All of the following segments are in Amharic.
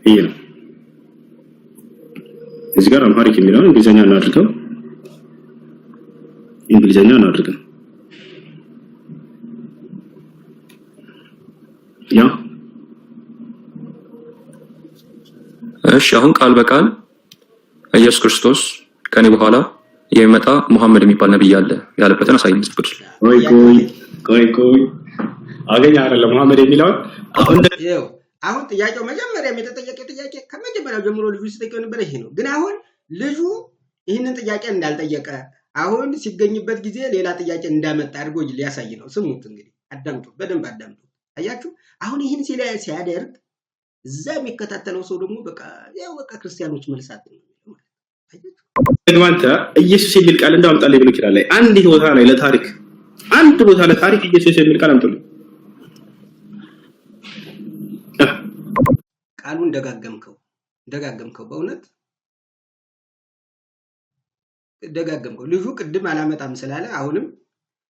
ይሄ ነው። እዚህ ጋር አምሃሪክ የሚለውን እንግሊዘኛ እናድርገው። እንግሊዘኛ እናድርገው። ያ እሺ አሁን ቃል በቃል ኢየሱስ ክርስቶስ ከኔ በኋላ የሚመጣ መሐመድ የሚባል ነብይ አለ ያለበትን አሳይኝ ቅዱስ። ቆይ አገኛ አይደለም መሐመድ የሚለው አሁን ጥያቄው መጀመሪያ የተጠየቀው ጥያቄ ከመጀመሪያው ጀምሮ ልጁ ሲጠይቀው ነበር ይሄ ነው። ግን አሁን ልጁ ይህንን ጥያቄ እንዳልጠየቀ አሁን ሲገኝበት ጊዜ ሌላ ጥያቄ እንዳመጣ አድርጎ ሊያሳይ ነው። ስሙት እንግዲህ አዳምጡ፣ በደንብ አዳምጡ። አያችሁ አሁን ይህን ሲያደርግ እዛ የሚከታተለው ሰው ደግሞ በቃ ክርስቲያኖች መልሳት ነው። አንተ ኢየሱስ የሚል ቃል እንዳምጣልኝ ብሎ ይችላል። አንድ ቦታ ላይ ለታሪክ አንድ ቦታ ለታሪክ ኢየሱስ የሚል ቃል አምጡልኝ። ቃሉን ደጋገምከው በእውነት ደጋገምከው። ልጁ ቅድም አላመጣም ስላለ አሁንም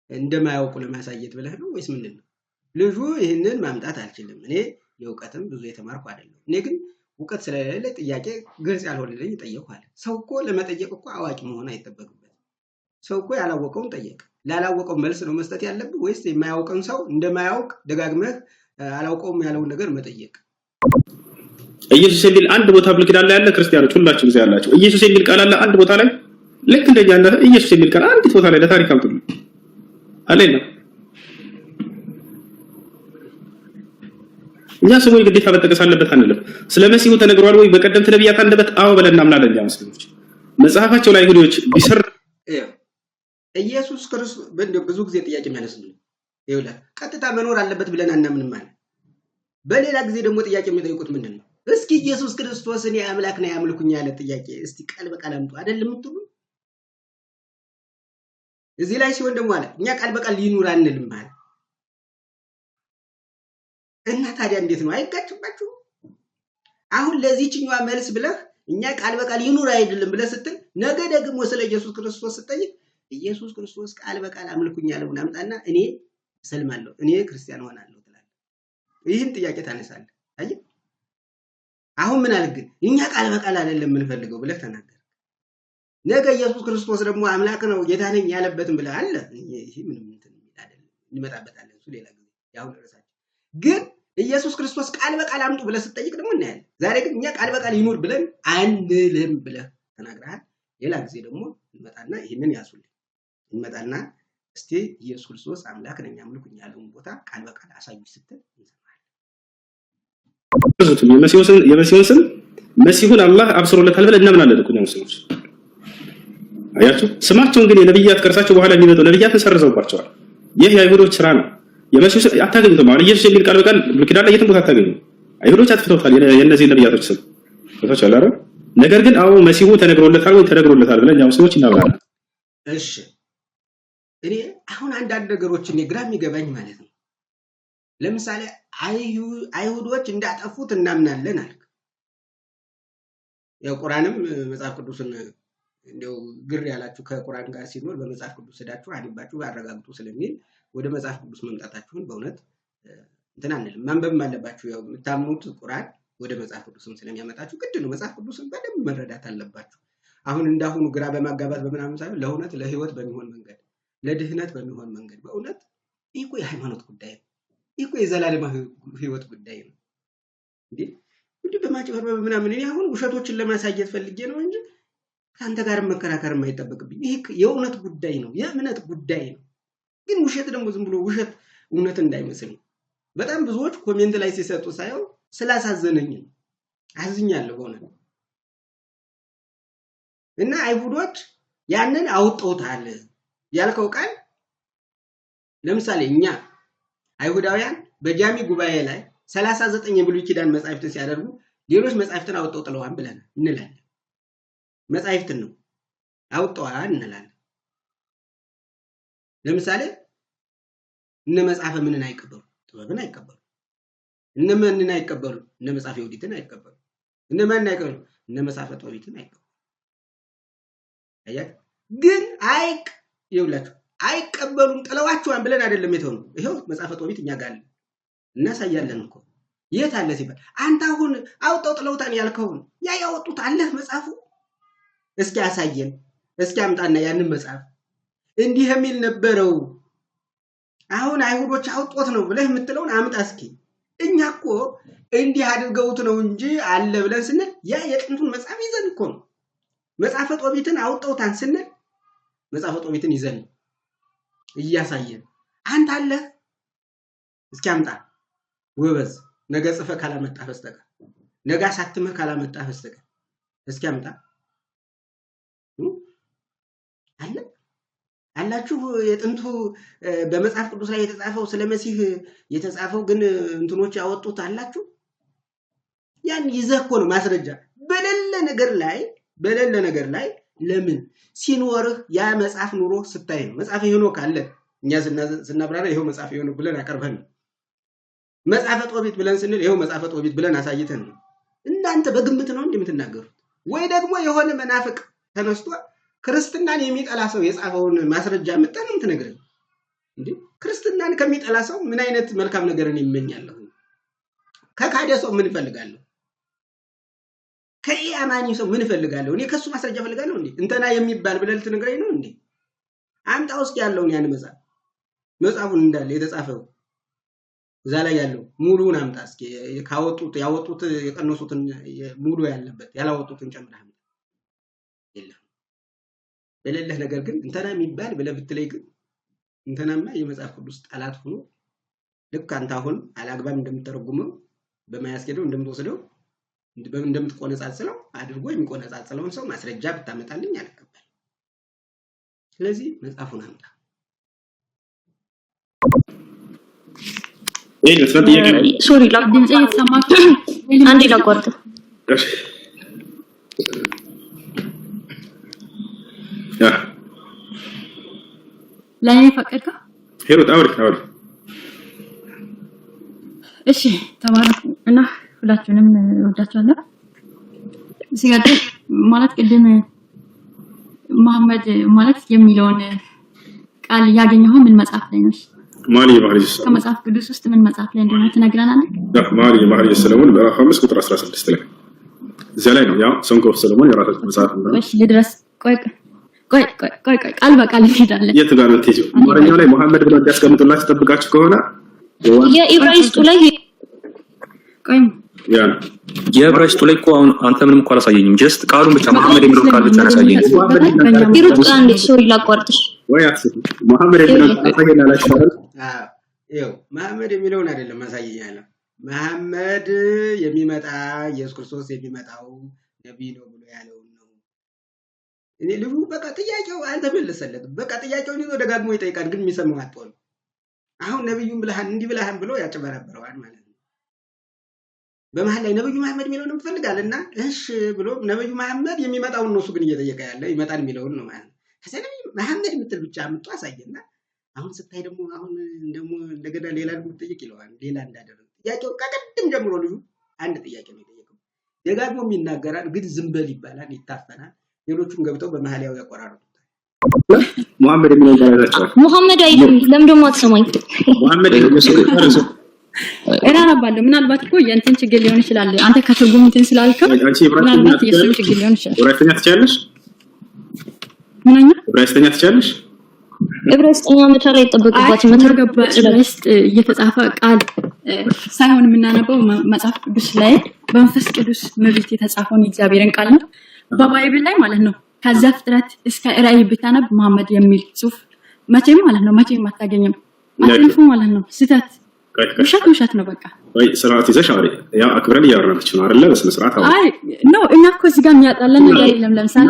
እንደማያውቁ ለማሳየት ብለህ ነው ወይስ ምንድን ነው? ልጁ ይህንን ማምጣት አልችልም፣ እኔ የእውቀትም ብዙ የተማርኩ አይደለም፣ እኔ ግን እውቀት ስለሌለ ጥያቄ ግልጽ ያልሆነልኝ ጠየቅኩ አለ። ሰው እኮ ለመጠየቅ እኮ አዋቂ መሆን አይጠበቅበትም። ሰው እኮ ያላወቀውን ጠየቅ። ላላወቀው መልስ ነው መስጠት ያለብህ ወይስ የማያውቀን ሰው እንደማያውቅ ደጋግመህ አላውቀውም ያለውን ነገር መጠየቅ? ኢየሱስ የሚል አንድ ቦታ ብሉይ ኪዳን ላይ ያለ ክርስቲያኖች ሁላችሁ ጊዜ ያላችሁ ኢየሱስ የሚል ቃል አለ አንድ ቦታ ላይ ልክ እንደኛ እንደ ኢየሱስ የሚል ቃል አንድ ቦታ ላይ ለታሪክ አምጡልኝ አለና እኛ ስሙ ግዴታ መጠቀስ አለበት አንልም። ስለ መሲሁ ተነግሯል ወይ በቀደምት ነብያት አንደበት? አዎ ብለን እናምናለን። እኛ ሙስሊሞች መጽሐፋቸው ላይ አይሁዶች ቢሰር ኢየሱስ ክርስቶስ ብዙ ጊዜ ጥያቄ የሚያነሱልን ይኸውልህ ቀጥታ መኖር አለበት ብለን አናምንም ማለት። በሌላ ጊዜ ደግሞ ጥያቄ የሚጠይቁት ምንድን ነው? እስኪ ኢየሱስ ክርስቶስ እኔ አምላክ ነኝ ያምልኩኝ ያለ ጥያቄ እስቲ ቃል በቃል አምጡ አይደለም የምትሉ። እዚህ ላይ ሲሆን ደግሞ አለ እኛ ቃል በቃል ሊኑር አንልም ማለት እና ታዲያ እንዴት ነው? አይጋጭባችሁ? አሁን ለዚህኛው መልስ ብለህ እኛ ቃል በቃል ይኑር አይደለም ብለህ ስትል ነገ ደግሞ ስለ ኢየሱስ ክርስቶስ ስትጠይቅ ኢየሱስ ክርስቶስ ቃል በቃል አምልኩኝ ያለውን አምጣና እኔ እሰልማለሁ እኔ ክርስቲያን ሆናለሁ ትላለህ። ይህን ጥያቄ ታነሳለህ። አየህ አሁን ምን አልክ? እኛ ቃል በቃል አይደለም የምንፈልገው ብለህ ተናገር። ነገ ኢየሱስ ክርስቶስ ደግሞ አምላክ ነው ጌታ ነኝ ያለበትም ብለህ አለ። ይሄ ምንም እንትን አይደለም፣ እንመጣበታለን እሱ ሌላ ጊዜ። ያው ደረሳችሁ። ግን ኢየሱስ ክርስቶስ ቃል በቃል አምጡ ብለህ ስትጠይቅ ደግሞ እናያለን። ዛሬ ግን እኛ ቃል በቃል ይኑር ብለን አንልም ብለህ ተናግረሃል። ሌላ ጊዜ ደግሞ እንመጣና ይሄንን ያሱልኝ እንመጣና እስቲ ኢየሱስ ክርስቶስ አምላክ ነኝ አምልኩኝ ያለውን ቦታ ቃል በቃል አሳዩ ስትል እንሰማለን። የመሲሁን ስም መሲሁን አላህ አብስሮለታል ብለን እናምናለን እኮ ነው ሙስሊሞች። አያችሁ ስማቸውን ግን የነብያት ከርሳቸው በኋላ የሚመጡ ነብያት ተሰርዘውባቸዋል። ይህ የአይሁዶች ስራ ነው። የመሲሁ አታገኙትም። አሁን ኢየሱስ የሚል ቃል በቃል ብሉይ ኪዳን ላይ የትም ቦታ አታገኙም። አይሁዶች አጥፍተውታል የነዚህ ነብያቶች ስም ተፈቻለ አይደል? ነገር ግን አሁን መሲሁ ተነግሮለታል ወይ ተነግሮለታል ብለን ያው ሰዎች እናምናለን። እሺ እኔ አሁን አንዳንድ ነገሮችን ግራ የሚገባኝ ማለት ነው። ለምሳሌ አይሁዶች እንዳጠፉት እናምናለን አልክ። ያው ቁርአንም መጽሐፍ ቅዱስን እንደው ግር ያላችሁ ከቁርአን ጋር ሲኖር በመጽሐፍ ቅዱስ ሄዳችሁ አንባችሁ አረጋግጡ ስለሚል ወደ መጽሐፍ ቅዱስ መምጣታችሁን በእውነት እንትን አንልም። ማንበብም አለባችሁ። ያው የምታምኑት ቁርአን ወደ መጽሐፍ ቅዱስም ስለሚያመጣችሁ ግድ ነው። መጽሐፍ ቅዱስን በደንብ መረዳት አለባችሁ። አሁን እንዳሁኑ ግራ በማጋባት በምናምን ሳይሆን ለእውነት ለህይወት በሚሆን መንገድ ለድህነት በሚሆን መንገድ በእውነት ይህ እኮ የሃይማኖት ጉዳይ ነው። ይህ እኮ የዘላለም ህይወት ጉዳይ ነው። እንዴ በማጭበርበር ምናምን እኔ አሁን ውሸቶችን ለማሳየት ፈልጌ ነው እንጂ ከአንተ ጋር መከራከር የማይጠበቅብኝ። ይህ የእውነት ጉዳይ ነው፣ የእምነት ጉዳይ ነው። ግን ውሸት ደግሞ ዝም ብሎ ውሸት እውነት እንዳይመስል ነው። በጣም ብዙዎች ኮሜንት ላይ ሲሰጡ ሳይው ስላሳዘነኝ ነው። አዝኛለሁ በእውነት። እና አይሁዶች ያንን አውጥተውታል ያልከው ቃል ለምሳሌ እኛ አይሁዳውያን በጃሚ ጉባኤ ላይ 39 የብሉይ ኪዳን መጻሕፍትን ሲያደርጉ ሌሎች መጻሕፍትን አውጥተው ጥለዋል ብለን እንላለን። መጻሕፍትን ነው አውጥተዋል እንላለን። ለምሳሌ እነ መጽሐፈ ምንን አይቀበሉ? ጥበብን አይቀበሉ። እነ ማንን አይቀበሉ? እነ መጽሐፈ ዮዲትን አይቀበሉ። እነ ማንን አይቀበሉ? እነ መጽሐፈ ጦቢትን አይቀበሉ። አያት ግን ይውላችሁ አይቀበሉም ጥለዋቸዋል ብለን አይደለም የተሆነው። ይሄው መጽሐፈ ጦቢት እኛ ጋር እናሳያለን እኮ የት አለ ሲባል አንተ አሁን አውጣው ጥለውታን ያልከውን ያ ያወጡት አለህ መጽሐፉ? እስኪ አሳየን፣ እስኪ አምጣና ያንን መጽሐፍ እንዲህ የሚል ነበረው አሁን አይሁዶች አውጦት ነው ብለህ የምትለውን አምጣ እስኪ። እኛ እኮ እንዲህ አድርገውት ነው እንጂ አለ ብለን ስንል ያ የጥንቱን መጽሐፍ ይዘን እኮ ነው። መጽሐፈ ጦቢትን አውጣውታን ስንል መጽሐፈ ጦቢትን ይዘን እያሳየን አንተ አለ እስኪ አምጣ ወበዝ ነገ ጽፈህ ካላመጣ በስተቀር ነገ አሳትመህ ካላመጣ በስተቀር እስኪ አምጣ አለ አላችሁ። የጥንቱ በመጽሐፍ ቅዱስ ላይ የተጻፈው ስለ መሲህ የተጻፈው ግን እንትኖች ያወጡት አላችሁ። ያን ይዘህ እኮ ነው ማስረጃ በሌለ ነገር ላይ ለምን ሲኖርህ ያ መጽሐፍ ኑሮ ስታይ ነው። መጽሐፍ ሄኖክ አለ እኛ ስናብራራ ይሄው መጽሐፍ ሄኖክ ብለን አቀርበን መጽሐፈ ጦቢት ብለን ስንል ይሄው መጽሐፈ ጦቢት ብለን አሳይተን ነው። እናንተ በግምት ነው እንደምትናገሩት ወይ ደግሞ የሆነ መናፍቅ ተነስቶ ክርስትናን የሚጠላ ሰው የጻፈውን ማስረጃ መጣን ነው የምትነግረኝ እንዴ? ክርስትናን ከሚጠላ ሰው ምን አይነት መልካም ነገርን ይመኛለሁ? ከካደ ሰው ምን ፈልጋለሁ? ከኢአማኒ ሰው ምን ፈልጋለሁ? እኔ ከሱ ማስረጃ ፈልጋለሁ እንዴ? እንተና የሚባል ብለህ ልትነግረኝ ነው እንዴ? አምጣ ውስጥ ያለውን ያን መጽሐፉን እንዳለ የተጻፈው እዛ ላይ ያለው ሙሉውን አምጣ እስኪ። ያወጡት የቀነሱትን ሙሉ ያለበት ያላወጡትን ጨምረህ አምጣ። የለም በሌለህ ነገር ግን እንተና የሚባል ብለህ ብትለይ ግን እንተናማ የመጽሐፍ ቅዱስ ጠላት ሆኖ ልክ አንተ አሁን አላግባብ እንደምትተረጉመው በማያስኬደው እንደምትወስደው እንደምትቆነጻጽለው አድርጎ የሚቆነጻጽለውን ሰው ማስረጃ ብታመጣልኝ አልቀበል። ስለዚህ መጽሐፉን አምጣ። ሶሪ ድምጼ የተሰማችሁ አንዴ ላቋርጥ። ለእኔ ፈቀድካ? ሄሮት አውሪ። እሺ ተባረኩ እና ሁላችሁንም ወዳችኋለሁ። ሲቀጥል ማለት ቅድም መሐመድ ማለት የሚለውን ቃል ያገኘው ምን መጽሐፍ ላይ ነው? ማሊ ባህሪ ከመጽሐፍ ቅዱስ ውስጥ ምን መጽሐፍ ላይ እንደሆነ ትነግረናለህ? ማሊ ባህሪ ሰለሞን ምዕራፍ 5 ቁጥር 16 ላይ እዚያ ላይ ነው። ያው ሰንግ ኦፍ ሰለሞን የራሳቸው መጽሐፍ ነው። እሺ ልድረስ። ቆይ ቃል በቃል እንሄዳለን። የት ጋር ነው የምትሄጂው? አማርኛው ላይ መሐመድ ብለው እንዲያስቀምጡላችሁ ጠብቃችሁ ከሆነ የኢብራይስጡ ላይ ቆይ የዕብራይስጡ ላይ እኮ አሁን አንተ ምንም እኮ አላሳየኝም። ጀስት ቃሉን ብቻ መሐመድ የሚለው ቃል ብቻ ያሳየኝ። ይሩጥ አንዴ ሶሪ ላቋርጥሽ። ወይ አትስቱ መሐመድ የሚለው አሳየኝ አላችሁ አይደል? ይኸው መሐመድ የሚለውን አይደለም አሳየኛለሁ። መሐመድ የሚመጣ ኢየሱስ ክርስቶስ የሚመጣው ነብይ ነው ብሎ ያለው ነው። እኔ ልቡ በቃ ጥያቄው አልተመለሰለትም። በቃ ጥያቄውን ይዞ ደጋግሞ ይጠይቃል፣ ግን የሚሰማው አጥቷል። አሁን ነብዩን ብለሃን እንዲህ ብለሃን ብሎ ያጨበረበረዋል ማለት ነው። በመሃል ላይ ነብዩ መሐመድ የሚለውን እንፈልጋለና እሺ ብሎ ነብዩ መሐመድ የሚመጣውን ነው እሱ ግን እየጠየቀ ያለ ይመጣል የሚለውን ነው ማለት ነው። ከዛ ነብዩ መሐመድ የምትል ብቻ አምጡ አሳየና አሁን ስታይ ደግሞ እንደገና ሌላ ልትጠይቅ ይለዋል። ሌላ እንዳደረገ ጥያቄው ከቀድም ጀምሮ ልጁ አንድ ጥያቄ ነው የጠየቀው። ደጋግሞ ይናገራል፣ ግን ዝም በል ይባላል፣ ይታፈናል። ሌሎቹም ገብተው በመሃል ያው ያቆራረጡታል። መሐመድ የሚለው ጋራቸው መሐመድ አይደለም። ለምን ደግሞ አትሰማኝ? መሐመድ እራራባለሁ። ምናልባት እኮ የእንትን ችግር ሊሆን ይችላል። አንተ ከትርጉም እንትን ስላልከው ምናልባት የእሱ ችግር ሊሆን ይችላል። ዕብራይስተኛ ትችያለሽ? ምንኛ ዕብራይስተኛ ትችያለሽ? ዕብራይስተኛ መቻል አይጠበቅባትም። ዕብራይስጥ እየተጻፈ ቃል ሳይሆን የምናነበው መጽሐፍ ቅዱስ ላይ በመንፈስ ቅዱስ መብት የተጻፈውን የእግዚአብሔርን ቃል ነው። በባይብል ላይ ማለት ነው። ከዛ ፍጥረት እስከ ራእይ ብታነብ መሐመድ የሚል ጽሑፍ መቼም ማለት ነው መቼም አታገኝም። አጥንፉ ማለት ነው። ስህተት ውሸት ነው። በቃ ወይ ስርዓት ይዘሽ አውሪ። ያ አክብረን እያወራንች ነው አይደለ? በስነ ስርዓት አውሪ። አይ ነው እኛ እኮ እዚህ ጋር የሚያጣለን ነገር የለም። ለምሳሌ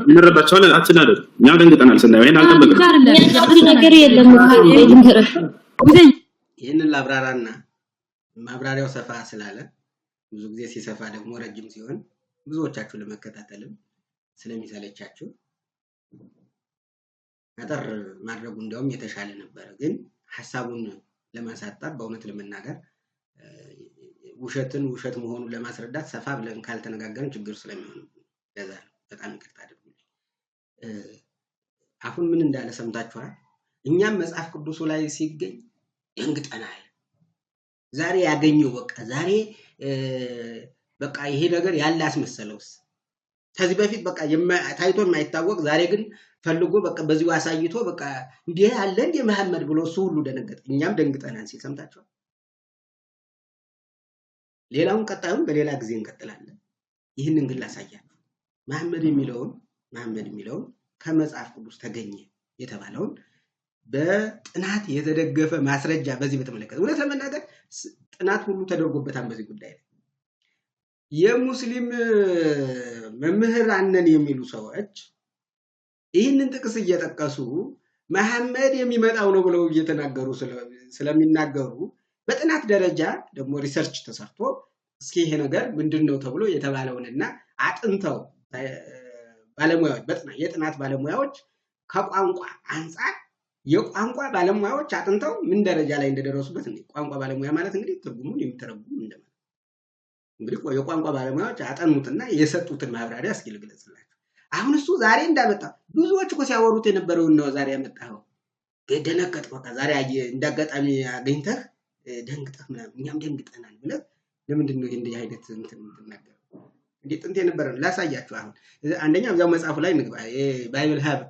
እንረዳቸዋለን። አትናደዱ። እኛም ደንግጠናል ስናየው። ይሄን አልጠበቅንም። ነገር የለም። ይሄንን ላብራራና ማብራሪያው ሰፋ ስላለ ብዙ ጊዜ ሲሰፋ ደግሞ ረጅም ሲሆን ብዙዎቻችሁ ለመከታተልም ስለሚሰለቻችሁ አጠር ማድረጉ እንዲያውም የተሻለ ነበር። ግን ሐሳቡን ለማሳጣት በእውነት ለመናገር ውሸትን ውሸት መሆኑን ለማስረዳት ሰፋ ብለን ካልተነጋገርን ችግር ስለሚሆን ለዛ በጣም ይቅርታ አድርጉልኝ። አሁን ምን እንዳለ ሰምታችኋል። እኛም መጽሐፍ ቅዱሱ ላይ ሲገኝ ደንግጠናል። ዛሬ ያገኘው በቃ ዛሬ በቃ ይሄ ነገር ያለ አስመሰለውስ ከዚህ በፊት በቃ ታይቶ የማይታወቅ ዛሬ ግን ፈልጎ በቃ በዚሁ አሳይቶ በቃ እንዴ ያለ እንዴ መሐመድ ብሎ እሱ ሁሉ ደነገጠ። እኛም ደንግጠናል ሲል ሰምታችኋል። ሌላውን ቀጣዩን በሌላ ጊዜ እንቀጥላለን። ይህንን ግን ላሳያችሁ። መሐመድ የሚለውን ከመጽሐፍ ቅዱስ ተገኘ የተባለውን በጥናት የተደገፈ ማስረጃ በዚህ በተመለከተ እውነት ለመናገር ጥናት ሁሉ ተደርጎበታል በዚህ ጉዳይ ላይ። የሙስሊም መምህራን ነን የሚሉ ሰዎች ይህንን ጥቅስ እየጠቀሱ መሐመድ የሚመጣው ነው ብለው እየተናገሩ ስለሚናገሩ በጥናት ደረጃ ደግሞ ሪሰርች ተሰርቶ እስኪ ይሄ ነገር ምንድነው ተብሎ የተባለውንና አጥንተው ባለሙያዎች የጥናት ባለሙያዎች ከቋንቋ አንፃር የቋንቋ ባለሙያዎች አጥንተው ምን ደረጃ ላይ እንደደረሱበት እንዴ ቋንቋ ባለሙያ ማለት እንግዲህ ትርጉሙን የሚተረጉም እንደማለት እንግዲህ የቋንቋ ባለሙያዎች አጠኑትና የሰጡትን ማብራሪያ እስኪ ልግለጽላችሁ። አሁን እሱ ዛሬ እንዳመጣ ብዙዎች እኮ ሲያወሩት የነበረውን ነው ዛሬ ያመጣው። ገደነቀጥ በቃ ዛሬ እንዳጋጣሚ አገኝተህ ደንግጠህ ምናምን እኛም ደንግጠናል ብለህ ለምንድን ነው እንዲህ አይነት እንትን የምትናገረው? እንዴ ጥንት የነበረ ላሳያችሁ። አሁን አንደኛ እዛው መጽሐፉ ላይ እንግባ። ባይብል ሀብ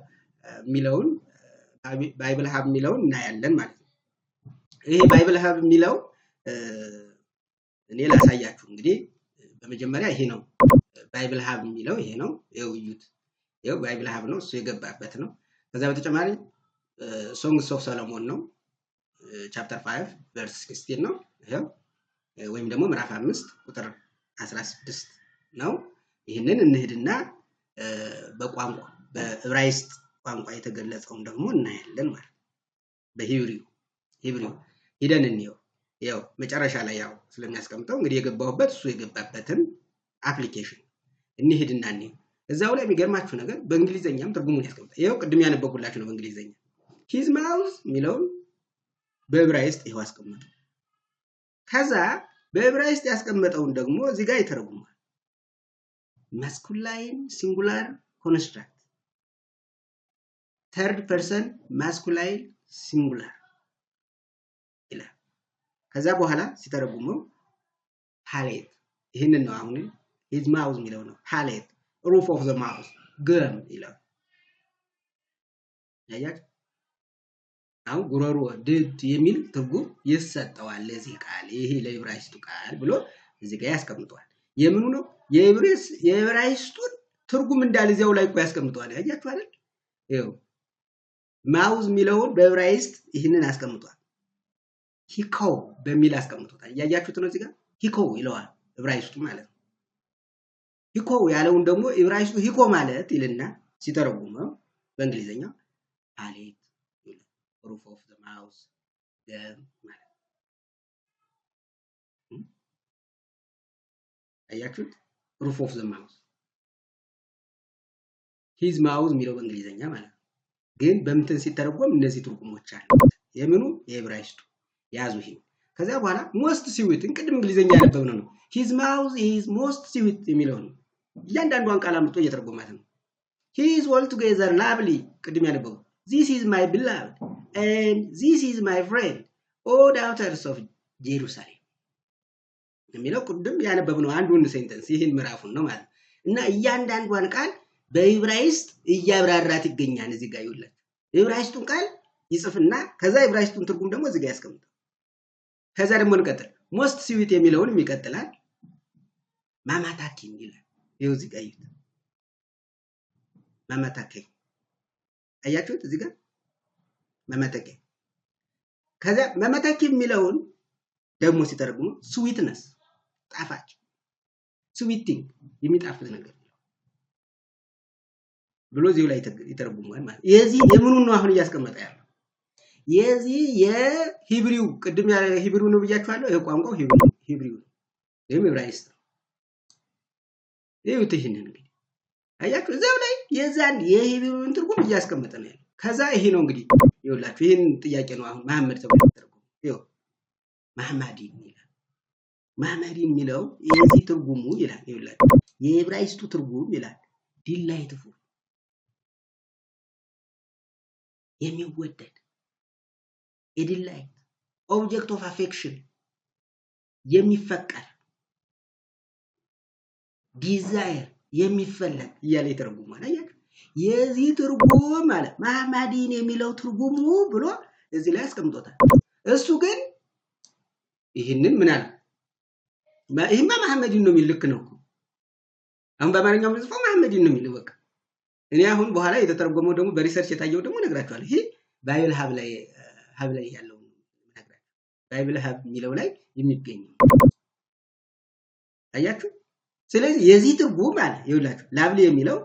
የሚለውን እናያለን ማለት ነው። ይሄ ባይብል ሀብ የሚለው እኔ ላሳያችሁ። እንግዲህ በመጀመሪያ ይሄ ነው ባይብል ሀብ የሚለው ይሄ ነው። እዩት። ይሄው ባይብል ሀብ ነው፣ እሱ የገባበት ነው። ከዛ በተጨማሪ ሶንግስ ኦፍ ሰሎሞን ነው ቻፕተር 5 ቨርስ 16 ነው። ይሄው ወይም ደግሞ ምዕራፍ 5 ቁጥር 16 ነው። ይህንን እንሂድና በቋንቋ በዕብራይስጥ ቋንቋ የተገለጸውን ደግሞ እናያለን ማለት በሂብሪው ሂደን እንየው። ያው መጨረሻ ላይ ያው ስለሚያስቀምጠው እንግዲህ የገባውበት እሱ የገባበትን አፕሊኬሽን እንሂድና እንየው። እዛው ላይ የሚገርማችሁ ነገር በእንግሊዘኛም ትርጉሙን ያስቀምጣል። ይሄው ቅድም ያነበብኩላችሁ ነው በእንግሊዘኛ ሂዝ ማውዝ የሚለውን በዕብራይስጥ ይሄው አስቀምጠው። ከዛ በዕብራይስጥ ያስቀመጠውን ደግሞ እዚህ ጋር ይተረጉማል። ማስኩላይን ሲንጉላር ኮንስትራክት ተርድ ፐርሰን ማስኩላይን ሲንጉላር ይላል። ከዛ በኋላ ሲተረጉመው ፓሌት ይህንን ነው። አሁን ሂዝ ማውዝ የሚለው ነው ፓሌት ሩፍ ኦፍ ዘ ማውዝ ገም ይላል። ያያችሁ አሁን ጉሮሮ ድድ የሚል ትርጉም ይሰጠዋል ለዚህ ቃል። ይሄ ለዕብራይስጡ ቃል ብሎ እዚህ ጋር ያስቀምጠዋል። የምኑ ነው የዕብራይስጡን ትርጉም እንዳለ እዚያው ላይ እኮ ያስቀምጠዋል። ያያችሁ አይደል? ይኸው ማውዝ የሚለውን በዕብራይስጥ ይህንን አስቀምጧል። ሂኮ በሚል አስቀምጦታል። ያያችሁት ነው እዚህ ጋር ሂኮ ይለዋል ዕብራይስጡ ማለት ነው። ሂኮ ያለውን ደግሞ ዕብራይስጡ ሂኮ ማለት ይልና ሲተረጉመው በእንግሊዘኛው ፓሌት ሩፍ ኦፍ ዘ ማውዝ ገም ማለት አያችሁት? ሩፍ ኦፍ ዘ ማውዝ ሂዝ ማውዝ የሚለው በእንግሊዘኛ ማለት ነው። ግን በምትን ሲተረጎም እነዚህ ትርጉሞች አሉ። የምኑ የዕብራይስጡ ያዙ። ይሄ ከዛ በኋላ ሞስት ሲዊት እንቅድም እንግሊዘኛ ያነበብነው ነው። ሂዝ ማውዝ ኢዝ ሞስት ሲዊት የሚለው ነው። እያንዳንዷን ቃል አምጥቶ እየተረጎማት ነው። ሂ ኢዝ ኦል ቱጌዘር ላቭሊ ቅድም ያነበበው this is my beloved and this is my friend all daughters of Jerusalem የሚለው ቅድም ያነበብነው አንዱን ሴንተንስ ይሄን ምዕራፉን ነው ማለት እና እያንዳንዷን ቃል በዕብራይስጥ እያብራራት ይገኛል። እዚህ ጋር ይውላል የዕብራይስጡን ቃል ይጽፍና ከዛ ዕብራይስጡን ትርጉም ደግሞ እዚህ ጋር ያስቀምጣል። ከዛ ደግሞ እንቀጥል ሞስት ስዊት የሚለውንም ይቀጥላል። ማማታኪን ይላል። ይኸው እዚህ ጋር ይዩት ማማታኪ አያችሁት? እዚህ ጋር ማማታኪ ከዛ ማማታኪ የሚለውን ደግሞ ሲተረጉሙ ስዊትነስ ጣፋጭ ስዊቲንግ የሚጣፍጥ ነገር ብሎ እዚሁ ላይ ይተረጉማል ማለት የዚህ የምኑን ነው አሁን እያስቀመጠ ያለው የዚህ የሂብሪው ቅድም ያለ ሂብሪው ነው ብያችኋለሁ። ይሄ ቋንቋው ሂብሪው ነው ወይም ዕብራይስጥ ነው። ይሄው ይሄንን እንግዲህ አያችሁ እዛው ላይ የዛን የሂብሪውን ትርጉም እያስቀመጠ ነው ያለው። ከዛ ይሄ ነው እንግዲህ ይኸውላችሁ ይሄን ጥያቄ ነው አሁን መሐመድ ተብሎ ተረጉም ይኸው መሐመዲን ይላል። መሐመዲን የሚለው የዚህ ትርጉሙ ይላል ይኸውላችሁ የዕብራይስጡ ትርጉም ይላል ዲላይትፉል የሚወደድ ዲላይት ኦብጀክት ኦፍ አፌክሽን የሚፈቀር ዲዛይር የሚፈለግ እያለ ይተረጉማል። አያችሁ የዚህ ትርጉም ማለት መሐመዲን የሚለው ትርጉሙ ብሎ እዚህ ላይ አስቀምጦታል። እሱ ግን ይህንን ምን አለ? ይህማ መሐመዲን ነው የሚል ልክ ነው። አሁን በአማርኛው ምንጽፈው መሐመዲን ነው የሚለው በቃ። እኔ አሁን በኋላ የተተረጎመው ደግሞ በሪሰርች የታየው ደግሞ ነግራችኋለሁ። ይሄ ባይብል ሀብ ላይ ያለው ነግራችሁ ባይብል ሀብ የሚለው ላይ የሚገኝ አያችሁ። ስለዚህ የዚህ ትርጉም አለ ይኸውላችሁ ላብሊ የሚለው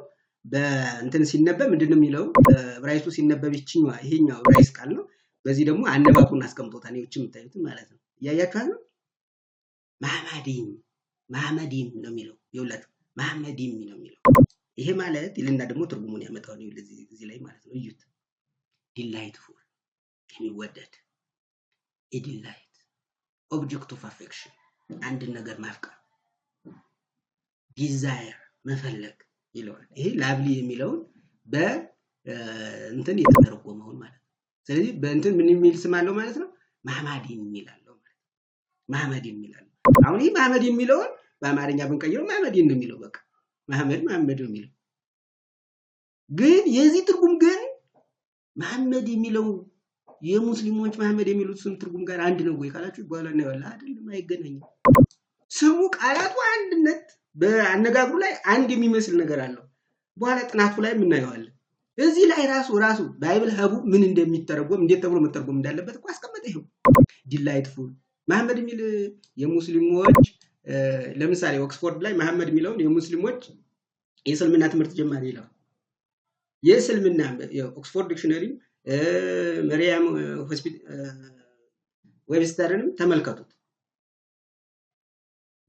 በእንትን ሲነበብ ምንድነው የሚለው በዕብራይስጡ ሲነበብ ይሄኛው ዕብራይስጥ ቃል ነው። በዚህ ደግሞ አነባቡን አስቀምጦታል። ይህች የምታዩት ማለት ነው። እያያችኋል ነው። መሐመዲን ነው የሚለው ይኸውላችሁ መሐመዲን ነው የሚለው ይሄ ማለት ይልና ደግሞ ትርጉሙን ያመጣው ነው እዚህ ላይ ማለት ነው። እዩት ዲላይትፉል የሚወደድ ዲላይት ኦብጀክት ኦፍ አፌክሽን አንድ ነገር ማፍቀር ዲዛይር መፈለግ ይለዋል። ይሄ ላብሊ የሚለውን በእንትን የተተረጎመውን ማለት ነው። ስለዚህ በእንትን ምን የሚል ስም አለው ማለት ነው? መሐመዲን የሚላለው ማለት ነው። መሐመዲን የሚላለው አሁን ይሄ መሐመዲን የሚለውን በአማርኛ ብንቀይረው መሐመዲን ነው የሚለው በቃ መሐመድ ነው የሚለው። ግን የዚህ ትርጉም ግን መሐመድ የሚለው የሙስሊሞች መሐመድ የሚሉት ስም ትርጉም ጋር አንድ ነው ወይ ካላችሁ በኋላ ነው ያለ አይደለም፣ አይገናኝም። ስሙ ቃላቱ አንድነት በአነጋግሩ ላይ አንድ የሚመስል ነገር አለው። በኋላ ጥናቱ ላይ እናየዋለን። እዚህ ላይ ራሱ ባይብል ሀቡ ምን እንደሚተረጎም እንዴት ተብሎ መተርጎም እንዳለበት እኮ አስቀመጠ። ይሄው ዲላይትፉል መሐመድ የሚል የሙስሊሞች ለምሳሌ ኦክስፎርድ ላይ መሐመድ የሚለውን የሙስሊሞች የእስልምና ትምህርት ጀማሪ ይላል። የእስልምና ኦክስፎርድ ዲክሽነሪ መሪያም ዌብስተርንም ተመልከቱት።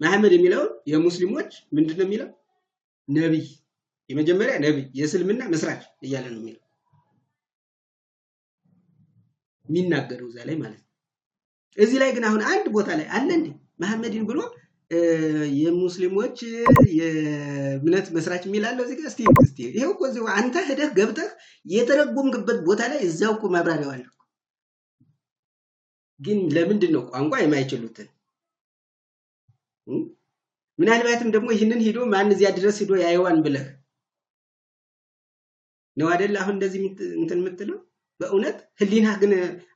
መሐመድ የሚለውን የሙስሊሞች ምንድነው የሚለው? ነብይ፣ የመጀመሪያ ነብይ፣ የእስልምና መስራች እያለ ነው የሚለው የሚናገረው እዛ ላይ ማለት ነው። እዚህ ላይ ግን አሁን አንድ ቦታ ላይ አለ እንዴ መሐመድን ብሎ የሙስሊሞች የእምነት መስራች የሚላለው እዚህ ጋር እስቲ ይሄው እኮ እዚህ አንተ ሄደህ ገብተህ የተረጎምክበት ቦታ ላይ እዛው እኮ ማብራሪያው አለ። ግን ለምንድን ነው ቋንቋ የማይችሉትን? ምናልባትም ደግሞ ይህንን ሄዶ ማን እዚያ ድረስ ሄዶ ያይዋን ብለህ ነው አይደል? አሁን እንደዚህ እንትን የምትለው በእውነት ህሊና ግን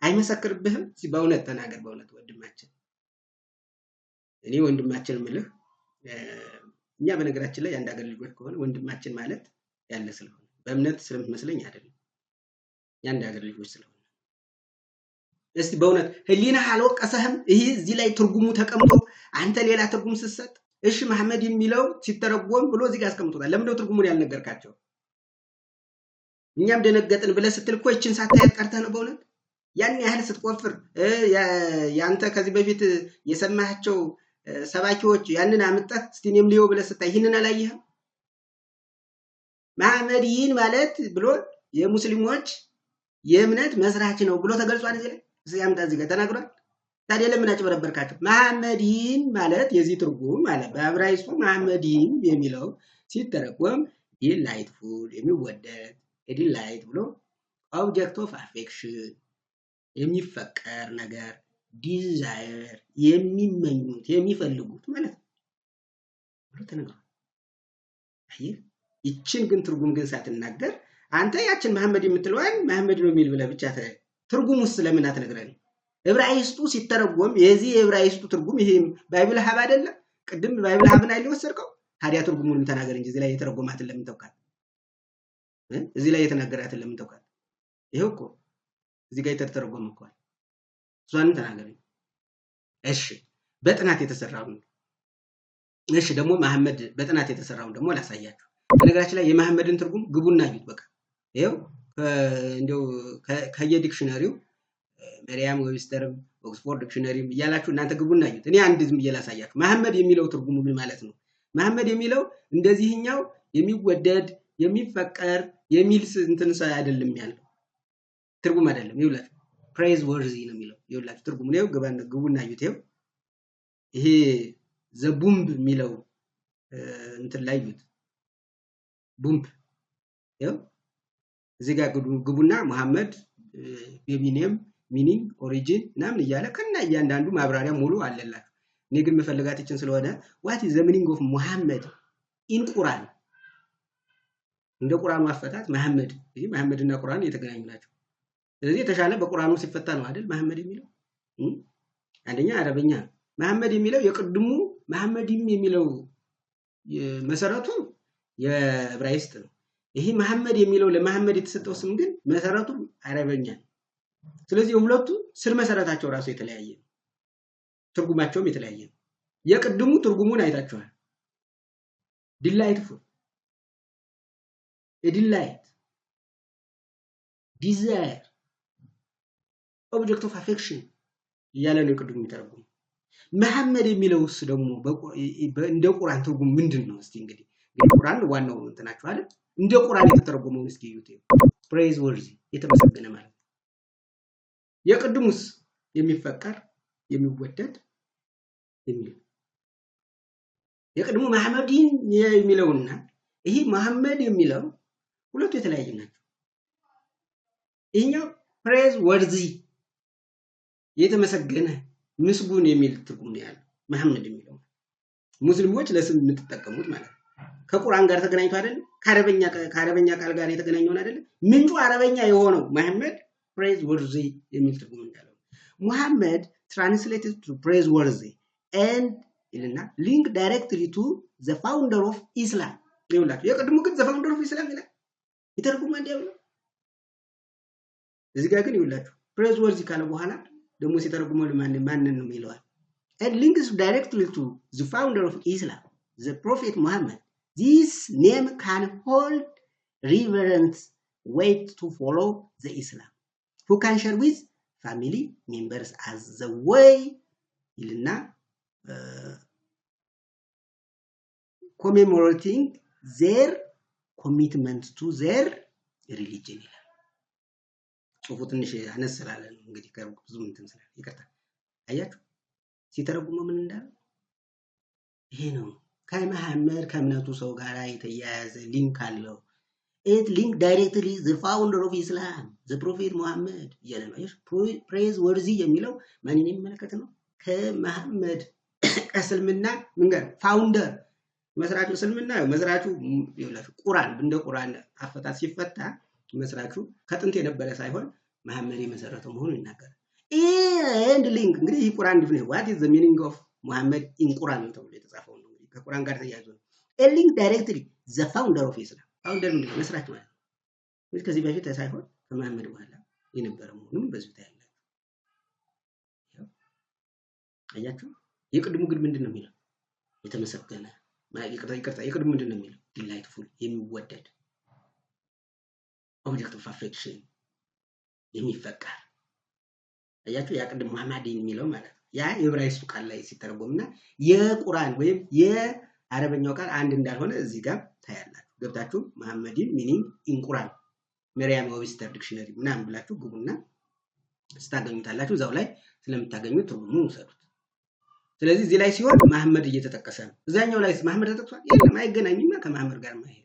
አይመሰክርብህም? በእውነት ተናገር። በእውነት ወንድማችን፣ እኔ ወንድማችን ምልህ እኛ በነገራችን ላይ አንድ አገር ልጆች ከሆነ ወንድማችን ማለት ያለ ስለሆነ በእምነት ስለምትመስለኝ አይደለም፣ ያንድ አገር ልጆች ስለሆነ እስቲ በእውነት ህሊና አልወቀሰህም? ይሄ እዚህ ላይ ትርጉሙ ተቀምጦ አንተ ሌላ ትርጉም ስትሰጥ እሺ መሐመድ የሚለው ሲተረጎም ብሎ እዚህ ጋር አስቀምጦታል። ለምንድነው ትርጉሙን ያልነገርካቸው? እኛም ደነገጥን ብለህ ስትል እኮ እቺን ሳታያት ቀርተህ ነው። በእውነት ያን ያህል ስትቆፍር ያንተ ከዚህ በፊት የሰማሃቸው ሰባኪዎች ያንን አምጣት እስቲኔም ሊዮ ብለህ ስታይ ይህንን አላየህም? መሐመድን ማለት ብሎ የሙስሊሞች የእምነት መስራች ነው ብሎ ተገልጿል። እዚህ ላይ ያምጣ እዚህ ጋር ተናግሯል። ታዲያ ለምን አጭበረበርካቸው? መሐመድን ማለት የዚህ ትርጉም ማለት በዕብራይስጡ መሐመድን የሚለው ሲተረጎም ዲላይትፉል የሚወደድ ዲላይት ብሎ ኦብጀክት ኦፍ አፌክሽን የሚፈቀር ነገር ዲዛይር የሚመኙት የሚፈልጉት ማለት ነው ተነግሯል። አየህ ይችን ግን ትርጉም ግን ሳትናገር አንተ ያችን መሐመድ የምትለዋን መሐመድ ነው የሚል ብለህ ብቻ ትርጉሙስ ለምን አትነግረንም? ዕብራይስጡ ሲተረጎም የዚህ የዕብራይስጡ ትርጉም ይሄ ባይብል ሀብ አይደለም? ቅድም ባይብል ሀብን አይደል ወሰድከው? ታዲያ ትርጉሙን ተናገር እንጂ እዚህ ላይ የተረጎማትን ለምን ተውካት? እዚህ ላይ የተናገራትን ለምን ተውካት? ይሄው እኮ እዚህ ጋር የተተረጎመ እኮ እሷን ተናገር። እሺ በጥናት የተሰራው ነው። እሺ ደግሞ መሐመድ በጥናት የተሰራው ደግሞ ላሳያችሁ። በነገራችን ላይ የመሐመድን ትርጉም ግቡና አዩት። በቃ ይሄው እንደው ከየዲክሽነሪው መሪያም ዌብስተር ኦክስፎርድ ዲክሽነሪ እያላችሁ እናንተ ግቡና አዩት። እኔ አንድ ዝም ብዬ ላሳያችሁ። መሐመድ የሚለው ትርጉሙ ምን ማለት ነው? መሐመድ የሚለው እንደዚህኛው የሚወደድ የሚፈቀር የሚል እንትን አይደለም ያለው ትርጉም አይደለም። ይኸውላችሁ ፕሬዝ ወርዚ ነው የሚለው። ይኸውላችሁ ትርጉሙ ነው። ግቡና አዩት። ይሄው ይሄ ዘቡምብ የሚለው እንትን ላይ አዩት። ቡምብ ይሄው እዚህ ጋር ግቡና መሐመድ ቤቢ ኔም ሚኒንግ ኦሪጂን ምናምን እያለ ከና እያንዳንዱ ማብራሪያ ሙሉ አለላችሁ። እኔ ግን መፈልጋት ይችን ስለሆነ what is the meaning of Muhammad in Quran እንደ ቁርአኑ አፈታት መሐመድ ይሄ መሐመድና ቁርአን የተገናኙ ናቸው ስለዚህ የተሻለ በቁርአኑ ሲፈታ ነው አይደል መሐመድ የሚለው አንደኛ አረበኛ መሐመድ የሚለው የቅድሙ መሐመድም የሚለው መሰረቱ የዕብራይስጥ ነው ይሄ መሐመድ የሚለው ለመሐመድ የተሰጠው ስም ግን መሰረቱ አረበኛ ስለዚህ ሁለቱ ስር መሰረታቸው ራሱ የተለያየ ነው ትርጉማቸውም የተለያየ ነው የቅድሙ ትርጉሙን አይታችኋል delightful a delight desire object of affection ያለ ነው ቅድሙ የሚተረጉሙ መሐመድ የሚለውስ ደግሞ እንደ ቁርአን ትርጉም ምንድነው እስቲ እንግዲህ ቁርአን ዋናው እንትናችሁ አይደል እንደ ቁርአን የተተረጎመው እስኪ ዩቲ praise worthy የተመሰገነ ማለት የቅድሙስ የሚፈቀር የሚወደድ የሚል የቅድሙ መሐመድን የሚለውና ይሄ መሐመድ የሚለው ሁለቱ የተለያየ ናቸው ይሄኛው praise worthy የተመሰገነ ምስጉን የሚል ትርጉም ነው ያለው መሐመድ የሚለው ሙስሊሞች ለስም የምትጠቀሙት ማለት ከቁርአን ጋር ተገናኝቶ አይደል ከአረበኛ ቃል ጋር የተገናኘው አይደል ምንጩ አረበኛ የሆነው መሐመድ praise worthy የሚል ትርጉም እንዳለው Muhammad translated to praise worthy and ይልና link directly to the founder of Islam ይውላችሁ የቅድሙ ግን the founder of Islam ይላል ይተርጉም እንዲያው እዚህ ጋር ግን ይውላችሁ praise worthy ካለ በኋላ ደግሞ ሲተረጉመው ማንን ነው የሚለው and links directly to the founder of Islam the prophet Muhammad this name can hold reverent weight to follow the Islam who can share with family members as the way ይልና commemorating their commitment to their religion ይላል ጽሁፉ ትንሽ አነሰላለ እንግዲህ ብዙ እንትን ስላለ ይቀርታ አያችሁ ሲተረጉመው ምን እንዳለ ይሄ ነው ከመሐመድ ከእምነቱ ሰው ጋር የተያያዘ ሊንክ አለው it link directly the founder of Islam the prophet Muhammad ያለማይሽ praise worthy የሚለው ማንንም የሚመለከት ነው ከመሐመድ እስልምና ምን ጋር ፋውንደር መስራቹ እስልምና መስራቹ ይላችሁ ቁርአን እንደ ቁርአን አፈታት ሲፈታ መስራቹ ከጥንት የነበረ ሳይሆን መሐመድ የመሰረተው መሆኑን ይናገራል and link እንግዲህ ቁርአን ዲፊኒሽን what is the meaning of Muhammad in Quran ተብሎ የተጻፈው ነው እንግዲህ ከቁርአን ጋር ተያይዞ a link directly the founder of Islam founder ነው መስራቹ ማለት ነው ከዚህ በፊት ሳይሆን ከመሐመድ በኋላ የነበረ መሆኑን በዚህ ታያላችሁ አያችሁ የቅድሙ ግን ምንድነው የሚለው የተመሰገነ ይቅርታ የቅድሙ ምንድነው የሚለው delightful የሚወደድ object of affection የሚፈቀር አያችሁ ያ ቅድም መሐመድን የሚለው ማለት ያ የዕብራይስጡ ቃል ላይ ሲተረጎምና የቁርአን ወይም የአረበኛው ቃል አንድ እንዳልሆነ እዚህ ጋር ታያላችሁ ገብታችሁ መሐመድን meaning in Quran መሪያም ዌብስተር ዲክሽነሪ ምናምን ብላችሁ ግቡና ስታገኙታላችሁ እዛው ላይ ስለምታገኙት ትርጉሙን ውሰዱት ስለዚህ እዚህ ላይ ሲሆን መሐመድ እየተጠቀሰ ነው እዛኛው ላይ መሐመድ ተጠቅሷል የለም አይገናኝም ከመሐመድ ጋር ማለት